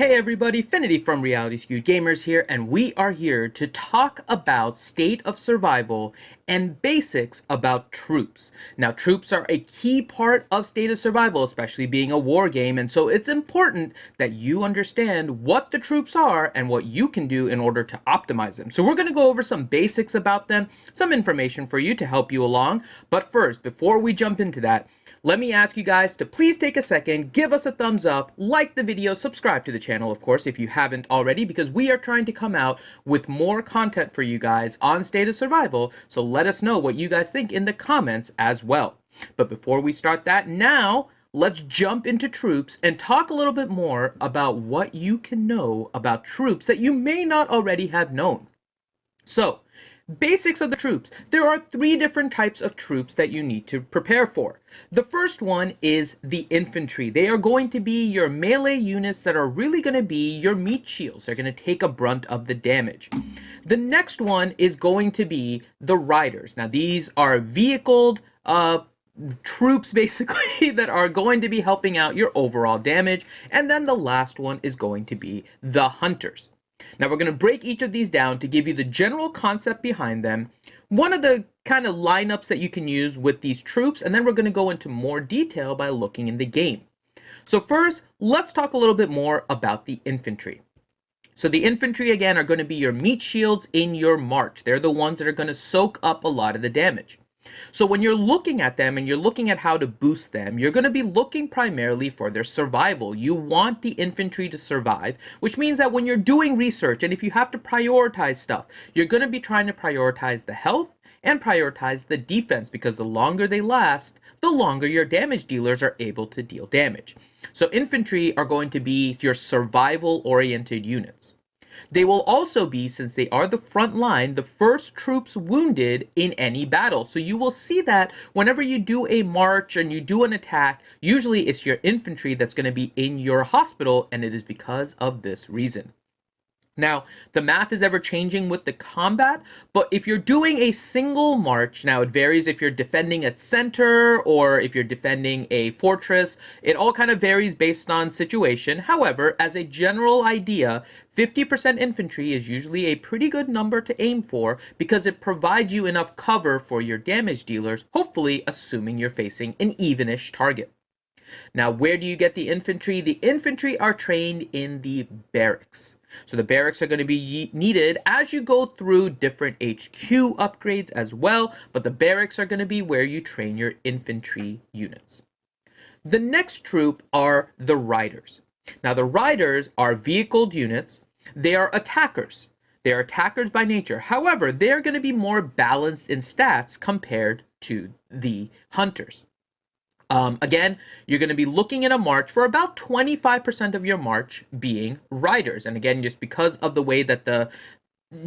Hey everybody, Finity from Reality Skewed Gamers here, and we are here to talk about State of Survival and basics about troops. Now, troops are a key part of State of Survival, especially being a war game, and so it's important that you understand what the troops are and what you can do in order to optimize them. So we're going to go over some basics about them, some information for you to help you along, but first, before we jump into that, let me ask you guys to please take a second, give us a thumbs up, like the video, subscribe to the channel, of course, if you haven't already, because we are trying to come out with more content for you guys on State of Survival, so let us know what you guys think in the comments as well. But before we start that, now, let's jump into troops and talk a little bit more about what you can know about troops that you may not already have known. So, basics of the troops. There are three different types of troops that you need to prepare for. The first one is the infantry. They are going to be your melee units that are really going to be your meat shields. They're going to take a brunt of the damage. The next one is going to be the riders. Now, these are vehicled troops basically that are going to be helping out your overall damage. And then the last one is going to be the hunters. Now we're going to break each of these down to give you the general concept behind them, one of the kind of lineups that you can use with these troops, and then we're going to go into more detail by looking in the game. So first, let's talk a little bit more about the infantry. So the infantry, again, are going to be your meat shields in your march. They're the ones that are going to soak up a lot of the damage. So when you're looking at them and you're looking at how to boost them, you're going to be looking primarily for their survival. You want the infantry to survive, which means that when you're doing research and if you have to prioritize stuff, you're going to be trying to prioritize the health and prioritize the defense, because the longer they last, the longer your damage dealers are able to deal damage. So infantry are going to be your survival-oriented units. They will also be, since they are the front line, the first troops wounded in any battle. So you will see that whenever you do a march and you do an attack, usually it's your infantry that's going to be in your hospital, and it is because of this reason. Now, the math is ever changing with the combat, but if you're doing a single march, now it varies if you're defending a center or if you're defending a fortress. It all kind of varies based on situation. However, as a general idea, 50% infantry is usually a pretty good number to aim for because it provides you enough cover for your damage dealers, hopefully assuming you're facing an evenish target. Now, where do you get the infantry? The infantry are trained in the barracks. So the barracks are going to be needed as you go through different HQ upgrades as well, but the barracks are going to be where you train your infantry units. The next troop are the riders. Now the riders are vehicled units. They are attackers. They are attackers by nature. However, they are going to be more balanced in stats compared to the hunters. Again, you're going to be looking at a march for about 25% of your march being riders. And again, just because of the way that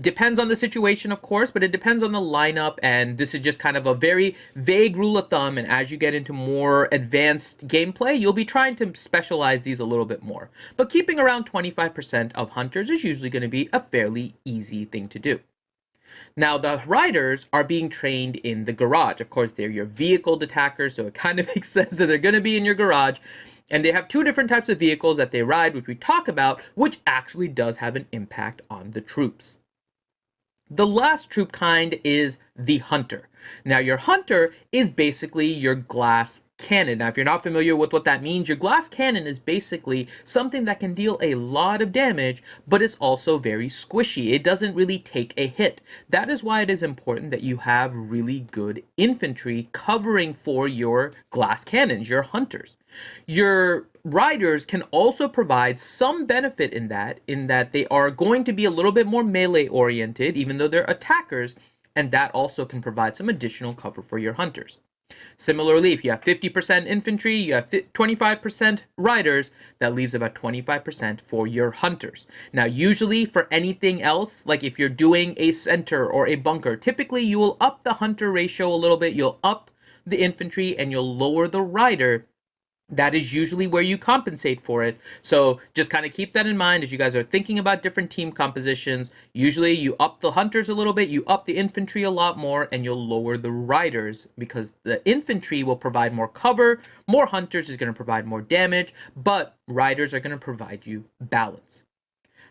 depends on the situation, of course, but it depends on the lineup. And this is just kind of a very vague rule of thumb. And as you get into more advanced gameplay, you'll be trying to specialize these a little bit more. But keeping around 25% of hunters is usually going to be a fairly easy thing to do. Now, the riders are being trained in the garage. Of course, they're your vehicle attackers, so it kind of makes sense that they're going to be in your garage. And they have two different types of vehicles that they ride, which we talk about, which actually does have an impact on the troops. The last troop kind is the hunter. Now, your hunter is basically your glass cannon. Now, if you're not familiar with what that means, your glass cannon is basically something that can deal a lot of damage, but it's also very squishy. It doesn't really take a hit. That is why it is important that you have really good infantry covering for your glass cannons, your hunters. Your riders can also provide some benefit in that they are going to be a little bit more melee oriented, even though they're attackers, and that also can provide some additional cover for your hunters. Similarly, if you have 50% infantry, you have 25% riders, that leaves about 25% for your hunters. Now, usually for anything else, like if you're doing a center or a bunker, typically you will up the hunter ratio a little bit, you'll up the infantry, and you'll lower the rider That is usually where you compensate for it. So just kind of keep that in mind as you guys are thinking about different team compositions. Usually you up the hunters a little bit, you up the infantry a lot more, and you'll lower the riders because the infantry will provide more cover, more hunters is going to provide more damage, but riders are going to provide you balance.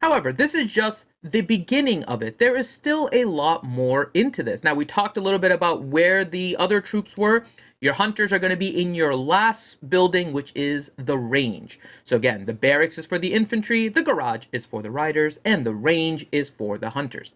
However, this is just the beginning of it. There is still a lot more into this. Now, we talked a little bit about where the other troops were. Your hunters are going to be in your last building, which is the range. So again, the barracks is for the infantry, the garage is for the riders, and the range is for the hunters.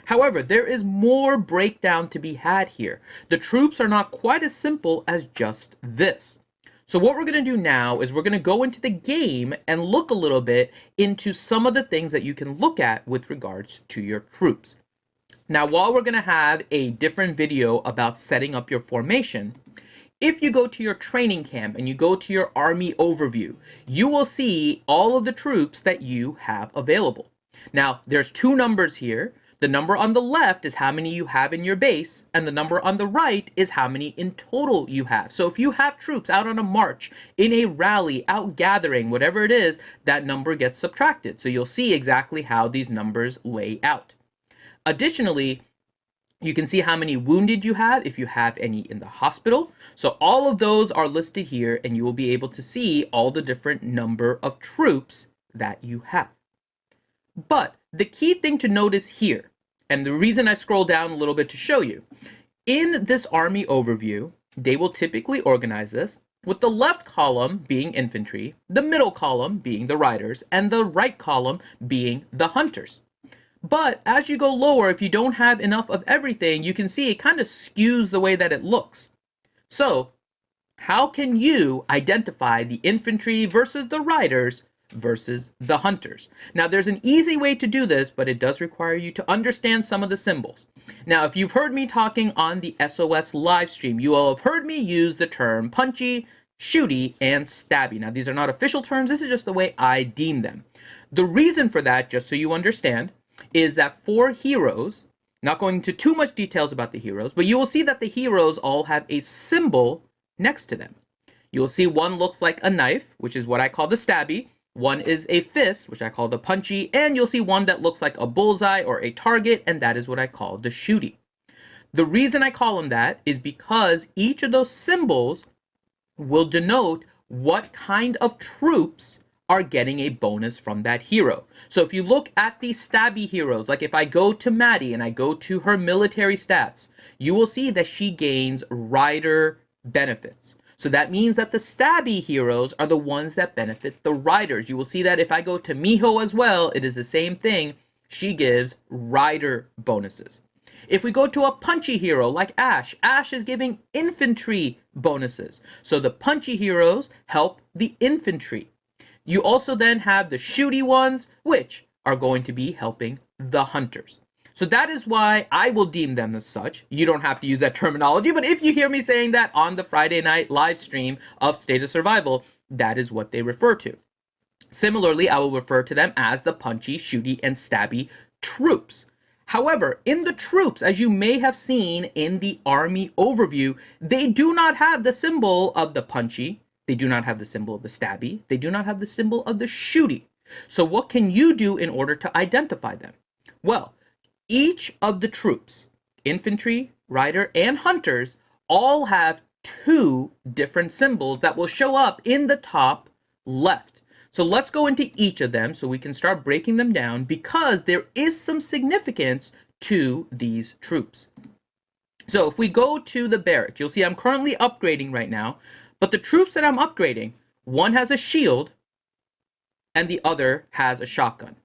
However, there is more breakdown to be had here. The troops are not quite as simple as just this. So what we're going to do now is we're going to go into the game and look a little bit into some of the things that you can look at with regards to your troops. Now, while we're going to have a different video about setting up your formation, if you go to your training camp and you go to your army overview, you will see all of the troops that you have available. Now, there's two numbers here. The number on the left is how many you have in your base, and the number on the right is how many in total you have. So if you have troops out on a march, in a rally, out gathering, whatever it is, that number gets subtracted. So you'll see exactly how these numbers lay out. Additionally, you can see how many wounded you have if you have any in the hospital. So all of those are listed here, and you will be able to see all the different number of troops that you have. But the key thing to notice here, and the reason I scroll down a little bit to show you, in this army overview, they will typically organize this with the left column being infantry, the middle column being the riders, and the right column being the hunters. But as you go lower, if you don't have enough of everything, you can see it kind of skews the way that it looks. So how can you identify the infantry versus the riders versus the hunters? Now, there's an easy way to do this, but it does require you to understand some of the symbols. Now, if you've heard me talking on the SOS live stream, you will have heard me use the term punchy, shooty, and stabby. Now, these are not official terms. This is just the way I deem them. The reason for that, just so you understand, is that for heroes, not going into too much details about the heroes, but you will see that the heroes all have a symbol next to them. You'll see one looks like a knife, which is what I call the stabby. One is a fist, which I call the punchy, and you'll see one that looks like a bullseye or a target, and that is what I call the shooty. The reason I call them that is because each of those symbols will denote what kind of troops are getting a bonus from that hero. So if you look at the stabby heroes, like if I go to Maddie and I go to her military stats, you will see that she gains rider benefits. So that means that the stabby heroes are the ones that benefit the riders. You will see that if I go to Miho as well, it is the same thing. She gives rider bonuses. If we go to a punchy hero like Ash, Ash is giving infantry bonuses. So the punchy heroes help the infantry. You also then have the shooty ones, which are going to be helping the hunters. So that is why I will deem them as such. You don't have to use that terminology, but if you hear me saying that on the Friday night live stream of State of Survival, that is what they refer to. Similarly, I will refer to them as the punchy, shooty, and stabby troops. However, in the troops, as you may have seen in the army overview, they do not have the symbol of the punchy, they do not have the symbol of the stabby, they do not have the symbol of the shooty. So what can you do in order to identify them? Well, each of the troops, infantry, rider, and hunters, all have two different symbols that will show up in the top left. So let's go into each of them so we can start breaking them down because there is some significance to these troops. So if we go to the barracks, you'll see I'm currently upgrading right now, but the troops that I'm upgrading, one has a shield and the other has a shotgun.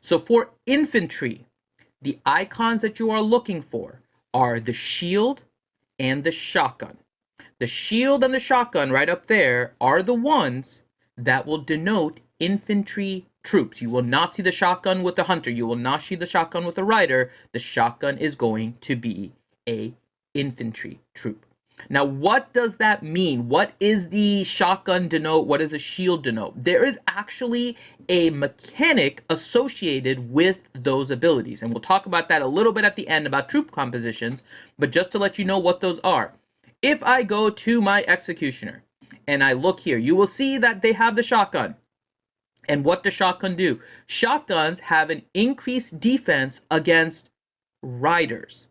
So for infantry, the icons that you are looking for are the shield and the shotgun. The shield and the shotgun right up there are the ones that will denote infantry troops. You will not see the shotgun with the hunter. You will not see the shotgun with the rider. The shotgun is going to be a infantry troop. Now, what does that mean? What is the shotgun denote? What does the shield denote? There is actually a mechanic associated with those abilities. And we'll talk about that a little bit at the end about troop compositions, but just to let you know what those are. If I go to my executioner and I look here, you will see that they have the shotgun. And what does shotgun do? Shotguns have an increased defense against riders.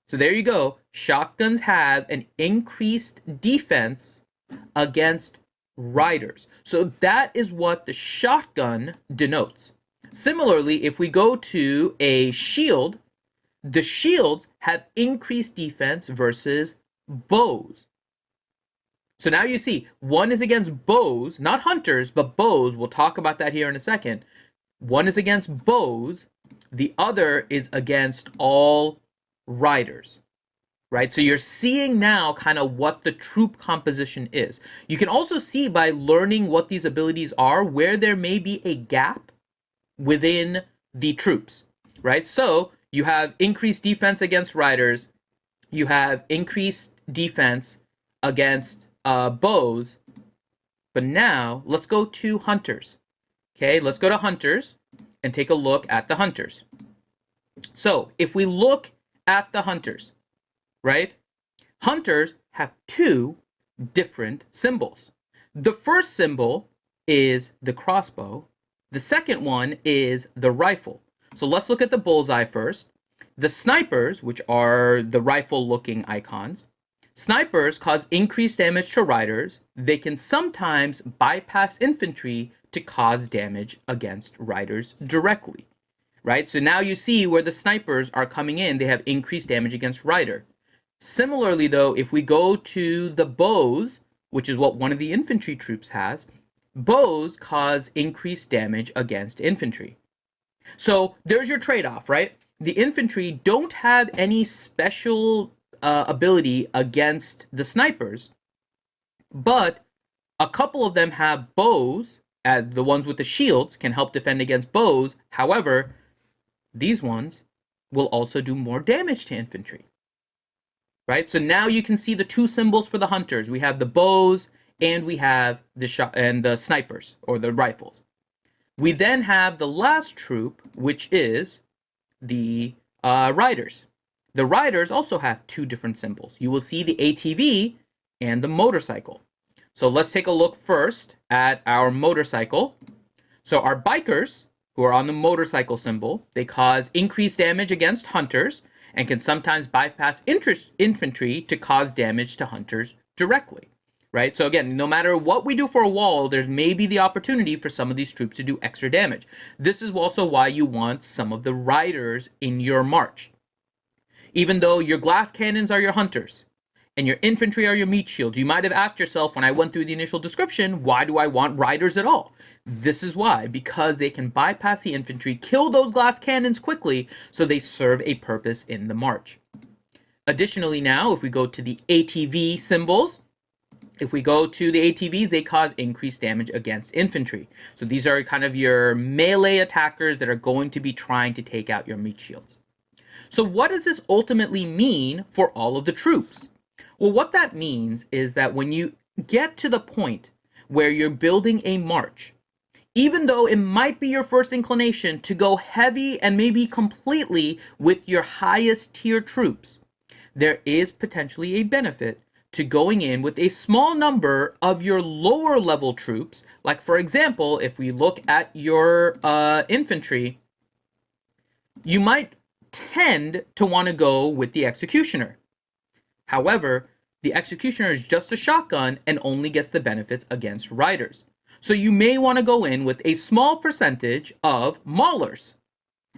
So there you go. Shotguns have an increased defense against riders. So that is what the shotgun denotes. Similarly, if we go to a shield, the shields have increased defense versus bows. So now you see, one is against bows, not hunters, but bows. We'll talk about that here in a second. One is against bows. The other is against all riders, right? So you're seeing now kind of what the troop composition is. You can also see by learning what these abilities are, where there may be a gap within the troops, right? So you have increased defense against riders. You have increased defense against bows. But now let's go to hunters. Okay, let's go to hunters and take a look at the hunters. So if we look at the hunters, right? Hunters have two different symbols. The first symbol is the crossbow. The second one is the rifle. So let's look at the bullseye first. The snipers, which are the rifle-looking icons, snipers cause increased damage to riders. They can sometimes bypass infantry to cause damage against riders directly, right? So now you see where the snipers are coming in. They have increased damage against rider. Similarly, though, if we go to the bows, which is what one of the infantry troops has, bows cause increased damage against infantry. So there's your trade-off, right? The infantry don't have any special ability against the snipers, but a couple of them have bows. The ones with the shields can help defend against bows. However, these ones will also do more damage to infantry, right? So now you can see the two symbols for the hunters. We have the bows and we have the snipers or the rifles. We then have the last troop, which is the riders. The riders also have two different symbols. You will see the ATV and the motorcycle. So let's take a look first at our motorcycle. So our bikers, who are on the motorcycle symbol, they cause increased damage against hunters and can sometimes bypass infantry to cause damage to hunters directly, right? So again, no matter what we do for a wall, there's maybe the opportunity for some of these troops to do extra damage. This is also why you want some of the riders in your march. Even though your glass cannons are your hunters and your infantry are your meat shields, you might have asked yourself when I went through the initial description, why do I want riders at all? This is why, because they can bypass the infantry, kill those glass cannons quickly, so they serve a purpose in the march. Additionally now, if we go to the ATV symbols, if we go to the ATVs, they cause increased damage against infantry. So these are kind of your melee attackers that are going to be trying to take out your meat shields. So what does this ultimately mean for all of the troops? Well, what that means is that when you get to the point where you're building a march, even though it might be your first inclination to go heavy and maybe completely with your highest tier troops, there is potentially a benefit to going in with a small number of your lower level troops. Like, for example, if we look at your infantry, you might tend to want to go with the executioner. However, the executioner is just a shotgun and only gets the benefits against riders. So you may want to go in with a small percentage of maulers.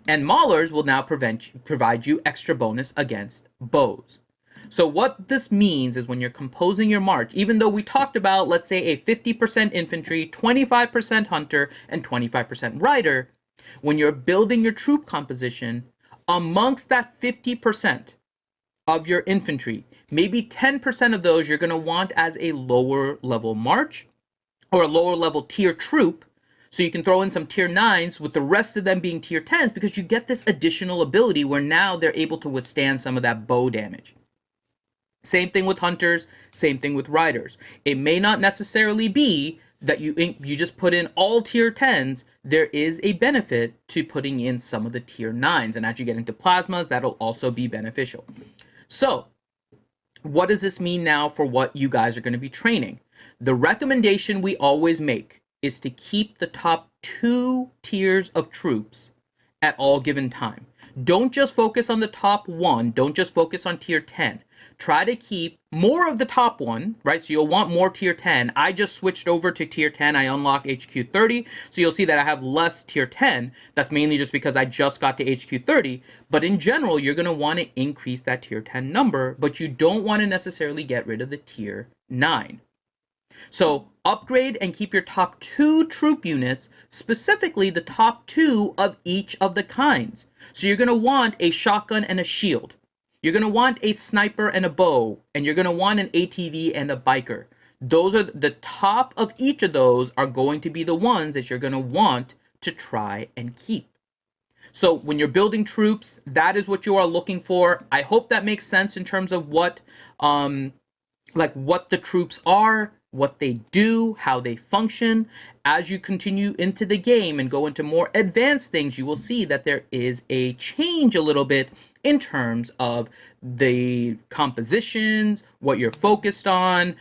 And maulers will now provide you extra bonus against bows. So what this means is when you're composing your march, even though we talked about, let's say, a 50% infantry, 25% hunter, and 25% rider, when you're building your troop composition, amongst that 50% of your infantry, maybe 10% of those you're going to want as a lower level march or a lower level tier troop. So you can throw in some tier 9s with the rest of them being tier 10s because you get this additional ability where now they're able to withstand some of that bow damage. Same thing with hunters, same thing with riders. It may not necessarily be that you just put in all tier 10s. There is a benefit to putting in some of the tier 9s. And as you get into plasmas, that'll also be beneficial. So what does this mean now for what you guys are going to be training? The recommendation we always make is to keep the top 2 tiers of troops at all given time. Don't just focus on the top 1. Don't just focus on tier 10. Try to keep more of the top 1, right? So you'll want more tier 10. I just switched over to tier 10. I unlocked HQ 30. So you'll see that I have less tier 10. That's mainly just because I just got to HQ 30. But in general, you're going to want to increase that tier 10 number, but you don't want to necessarily get rid of the tier 9. So upgrade and keep your top 2 troop units, specifically the top 2 of each of the kinds. So you're going to want a shotgun and a shield. You're going to want a sniper and a bow. And you're going to want an ATV and a biker. Those are the top of each of those are going to be the ones that you're going to want to try and keep. So when you're building troops, that is what you are looking for. I hope that makes sense in terms of what the troops are, what they do, how they function. As you continue into the game and go into more advanced things, you will see that there is a change a little bit in terms of the compositions, what you're focused on.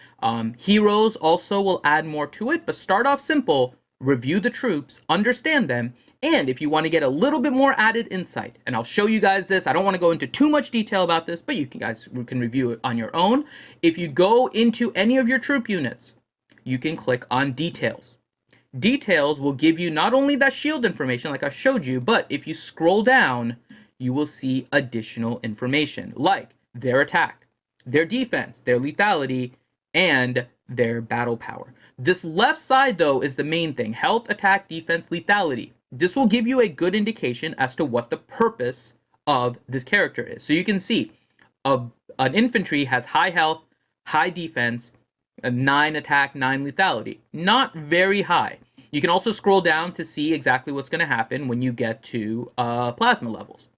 Heroes also will add more to it, but start off simple, review the troops, understand them, and if you want to get a little bit more added insight, and I'll show you guys this, I don't want to go into too much detail about this, but you guys can review it on your own. If you go into any of your troop units, you can click on details. Details will give you not only that shield information like I showed you, but if you scroll down, you will see additional information like their attack, their defense, their lethality, and their battle power. This left side, though, is the main thing: health, attack, defense, lethality. This will give you a good indication as to what the purpose of this character is. So you can see an infantry has high health, high defense, a 9 attack, 9 lethality. Not very high. You can also scroll down to see exactly what's going to happen when you get to plasma levels.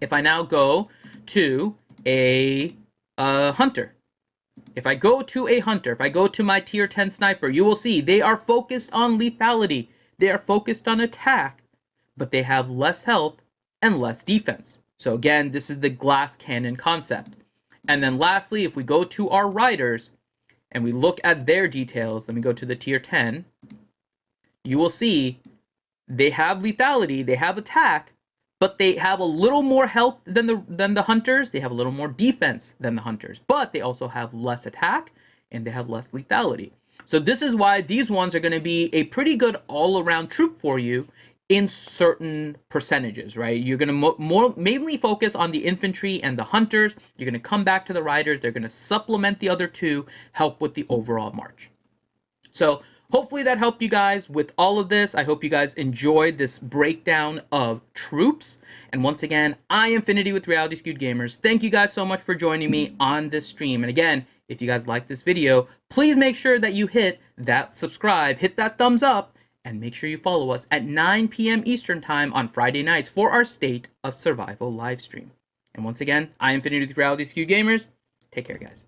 If I now go to a hunter, if I go to my tier 10 sniper, you will see they are focused on lethality. They are focused on attack, but they have less health and less defense. So again, this is the glass cannon concept. And then lastly, if we go to our riders and we look at their details, let me go to the tier 10, you will see they have lethality, they have attack, but they have a little more health than the hunters. They have a little more defense than the hunters, but they also have less attack and they have less lethality. So this is why these ones are going to be a pretty good all-around troop for you in certain percentages, right? You're going to mainly focus on the infantry and the hunters. You're going to come back to the riders. They're going to supplement the other two, help with the overall march. So hopefully that helped you guys with all of this. I hope you guys enjoyed this breakdown of troops. And once again, I am Infinity with Reality Skewed Gamers. Thank you guys so much for joining me on this stream. And again, if you guys like this video, please make sure that you hit that subscribe, hit that thumbs up, and make sure you follow us at 9 p.m. Eastern Time on Friday nights for our State of Survival live stream. And once again, I am Infinity with Reality Skewed Gamers. Take care, guys.